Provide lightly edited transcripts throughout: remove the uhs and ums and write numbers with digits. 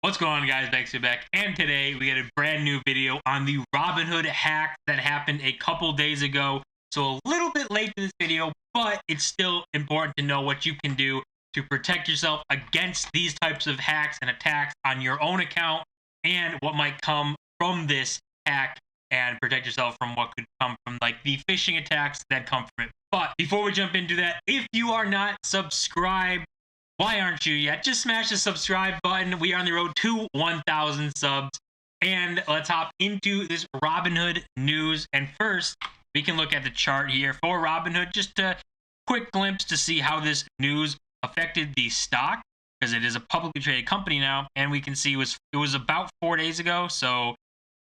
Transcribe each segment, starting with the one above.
What's going on, guys? Bexio back, and today we got a brand new video on the Robinhood hack that happened a couple days ago. So a little bit late to this video, but it's still important to know what you can do to protect yourself against these types of hacks and attacks on your own account, and what might come from this hack, and protect yourself from what could come from like the phishing attacks that come from it. But before we jump into that, if you are not subscribed, why aren't you yet? Just smash the subscribe button. We are on the road to 1,000 subs. And let's hop into this Robinhood news. And first, we can look at the chart here for Robinhood. Just a quick glimpse to see how this news affected the stock, because it is a publicly traded company now. And we can see it was about 4 days ago. So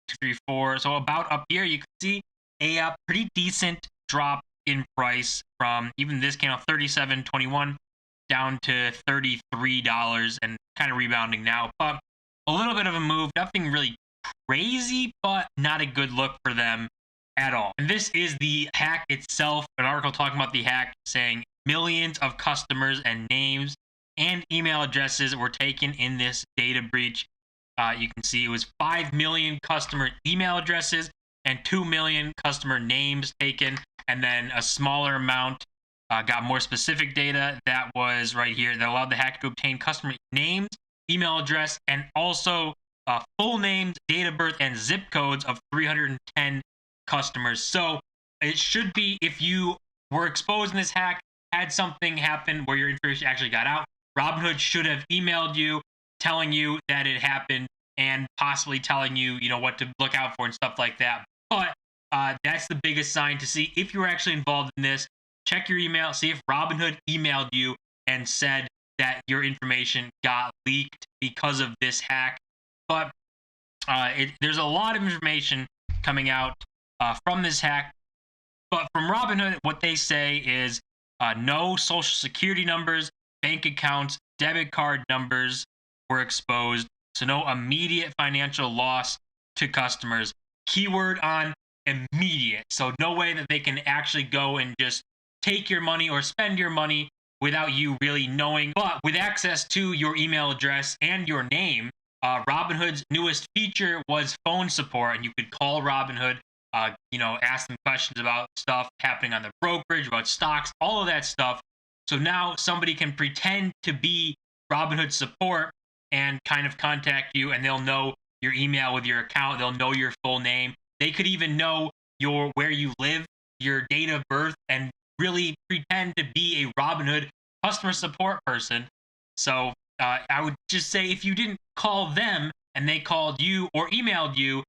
2, 3, 4. So about up here, you can see a pretty decent drop in price from even this came out 37.21 down to $33 and kind of rebounding now. But a little bit of a move, nothing really crazy, but not a good look for them at all. And this is the hack itself, an article talking about the hack, saying millions of customers and names and email addresses were taken in this data breach. You can see it was 5 million customer email addresses and 2 million customer names taken, and then a smaller amount got more specific data that was right here that allowed the hacker to obtain customer names, email address, and also full names, date of birth, and zip codes of 310 customers. So it should be, if you were exposed in this hack, had something happen where your information actually got out, Robinhood should have emailed you telling you that it happened and possibly telling you, what to look out for and stuff like that. But that's the biggest sign to see if you were actually involved in this. Check your email, see if Robinhood emailed you and said that your information got leaked because of this hack. But there's a lot of information coming out from this hack. But from Robinhood, what they say is no social security numbers, bank accounts, debit card numbers were exposed. So no immediate financial loss to customers. Keyword on immediate. So no way that they can actually go and just take your money or spend your money without you really knowing. But with access to your email address and your name, Robinhood's newest feature was phone support, and you could call Robinhood, ask them questions about stuff happening on the brokerage, about stocks, all of that stuff. So now somebody can pretend to be Robinhood support and kind of contact you, and they'll know your email with your account. They'll know your full name. They could even know where you live, your date of birth, and really pretend to be a Robinhood customer support person. So I would just say, if you didn't call them and they called you or emailed you,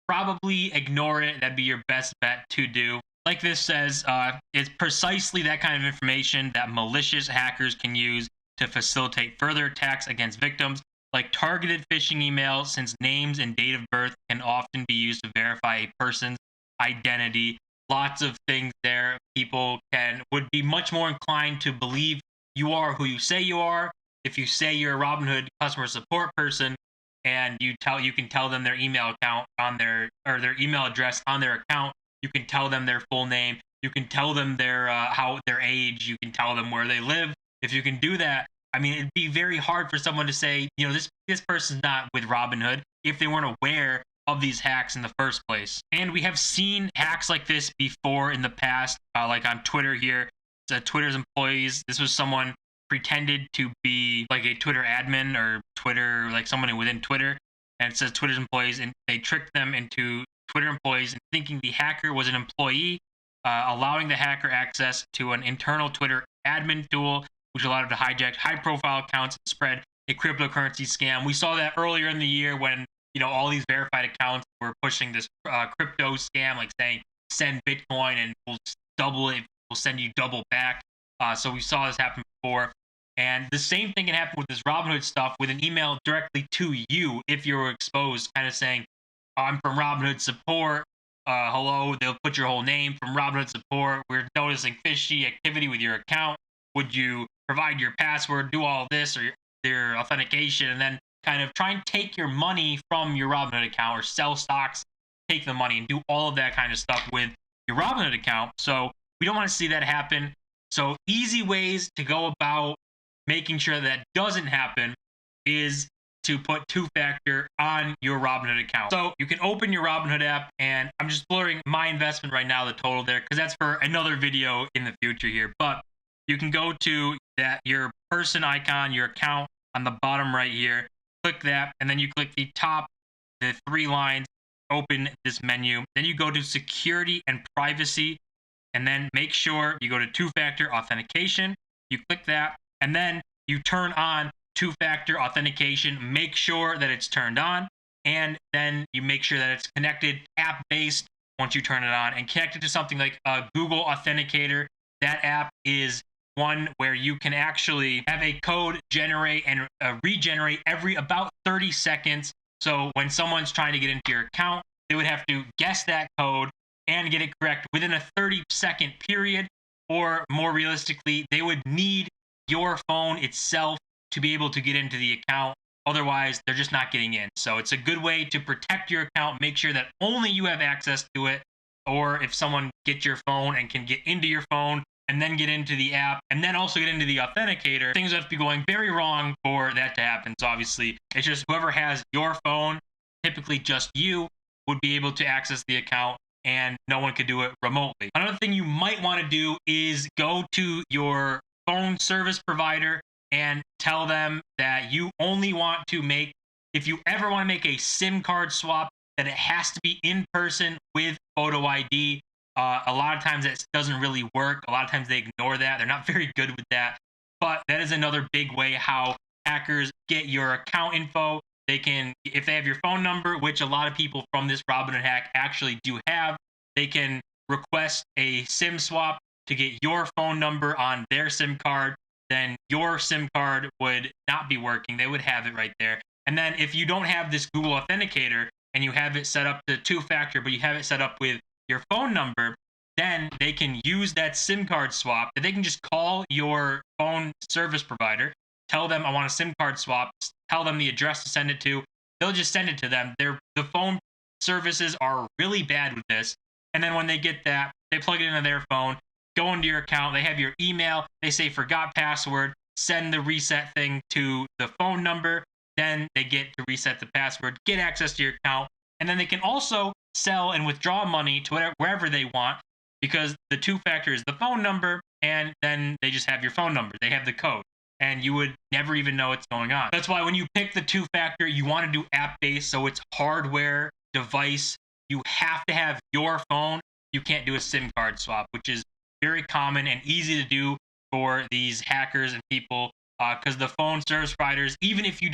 probably ignore it. That'd be your best bet to do. Like this says, it's precisely that kind of information that malicious hackers can use to facilitate further attacks against victims, like targeted phishing emails, since names and date of birth can often be used to verify a person's identity. Lots of things there. People would be much more inclined to believe you are who you say you are. If you say you're a Robinhood customer support person and you can tell them their email account on their email address on their account, you can tell them their full name, you can tell them their age, you can tell them where they live. If you can do that, I mean, it'd be very hard for someone to say, this person's not with Robinhood if they weren't aware of these hacks in the first place. And we have seen hacks like this before in the past, like on Twitter here. Twitter's employees, this was someone pretended to be like a Twitter admin or Twitter, like someone within Twitter, and it says Twitter's employees, and they tricked them into Twitter employees and thinking the hacker was an employee, allowing the hacker access to an internal Twitter admin tool, which allowed him to hijack high-profile accounts and spread a cryptocurrency scam. We saw that earlier in the year when all these verified accounts were pushing this crypto scam, like saying send Bitcoin and we'll double it, we'll send you double back. So we saw this happen before. And the same thing can happen with this Robinhood stuff, with an email directly to you if you were exposed, kind of saying, I'm from Robinhood support. Hello, they'll put your whole name, from Robinhood support. We're noticing fishy activity with your account. Would you provide your password, do all this, or their authentication, and then kind of try and take your money from your Robinhood account, or sell stocks, take the money, and do all of that kind of stuff with your Robinhood account. So we don't want to see that happen. So easy ways to go about making sure that doesn't happen is to put two-factor on your Robinhood account. So you can open your Robinhood app, and I'm just blurring my investment right now, the total there, because that's for another video in the future here. But you can go to your person icon, your account on the bottom right here, click that, and then you click the top, the 3 lines, open this menu. Then you go to security and privacy, and then make sure you go to two-factor authentication. You click that, and then you turn on two-factor authentication. Make sure that it's turned on, and then you make sure that it's connected app-based once you turn it on, and connected to something like Google Authenticator. That app is one where you can actually have a code generate and regenerate every about 30 seconds. So when someone's trying to get into your account, they would have to guess that code and get it correct within a 30-second period, or more realistically, they would need your phone itself to be able to get into the account. Otherwise, they're just not getting in. So it's a good way to protect your account, make sure that only you have access to it, or if someone gets your phone and can get into your phone and then get into the app and then also get into the authenticator, things have to be going very wrong for that to happen. So obviously, it's just whoever has your phone, typically just you, would be able to access the account, and no one could do it remotely. Another thing you might want to do is go to your phone service provider and tell them that you only want to make, if you ever want to make a SIM card swap, that it has to be in person with photo ID. A lot of times that doesn't really work. A lot of times they ignore that. They're not very good with that. But that is another big way how hackers get your account info. They can, if they have your phone number, which a lot of people from this Robinhood hack actually do have, they can request a SIM swap to get your phone number on their SIM card. Then your SIM card would not be working. They would have it right there. And then if you don't have this Google Authenticator and you have it set up to two-factor, but you have it set up with your phone number, then they can use that SIM card swap. They can just call your phone service provider, tell them I want a SIM card swap, tell them the address to send it to. They'll just send it to them. The phone services are really bad with this. And then when they get that, they plug it into their phone, go into your account, they have your email, they say forgot password, send the reset thing to the phone number, then they get to reset the password, get access to your account, and then they can also sell and withdraw money to wherever they want, because the two-factor is the phone number, and then they just have your phone number. They have the code, and you would never even know what's going on. That's why when you pick the two-factor, you want to do app-based, so it's hardware, device. You have to have your phone. You can't do a SIM card swap, which is very common and easy to do for these hackers and people, because the phone service providers, even if you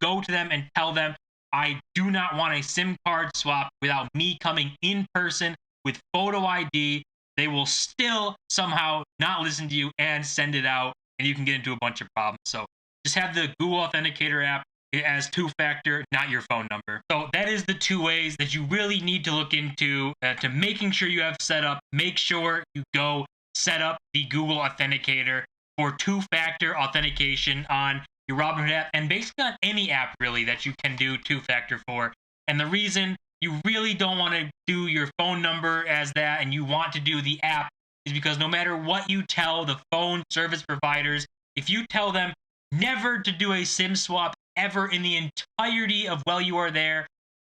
go to them and tell them, I do not want a SIM card swap without me coming in person with photo ID, they will still somehow not listen to you and send it out, and you can get into a bunch of problems. So just have the Google Authenticator app as two-factor, not your phone number. So that is the 2 ways that you really need to look into to making sure you have set up. Make sure you go set up the Google Authenticator for two-factor authentication on your Robinhood app, and basically on any app really that you can do two-factor for. And the reason you really don't want to do your phone number as that and you want to do the app is because no matter what you tell the phone service providers, if you tell them never to do a SIM swap ever in the entirety of while you are there,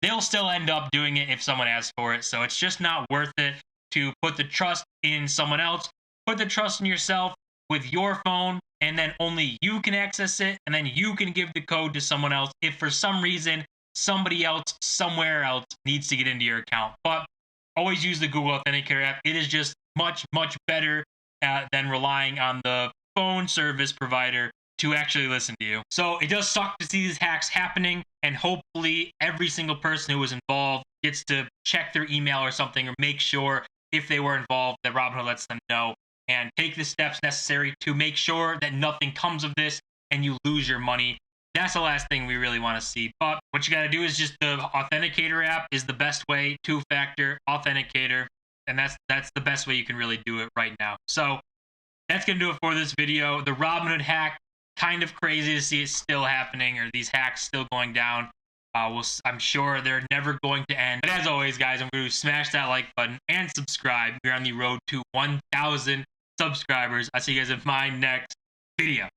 they'll still end up doing it if someone asks for it. So it's just not worth it to put the trust in someone else. Put the trust in yourself with your phone, and then only you can access it, and then you can give the code to someone else if for some reason somebody else somewhere else needs to get into your account. But always use the Google Authenticator app. It is just much, much better than relying on the phone service provider to actually listen to you. So it does suck to see these hacks happening, and hopefully every single person who was involved gets to check their email or something, or make sure if they were involved that Robinhood lets them know, and take the steps necessary to make sure that nothing comes of this and you lose your money. That's the last thing we really want to see. But what you got to do is just the Authenticator app is the best way, two-factor authenticator, and that's the best way you can really do it right now. So that's going to do it for this video. The Robinhood hack, kind of crazy to see it still happening, or these hacks still going down. I'm sure they're never going to end. But as always, guys, I'm going to smash that like button and subscribe. We're on the road to 1,000 subscribers. I'll see you guys in my next video.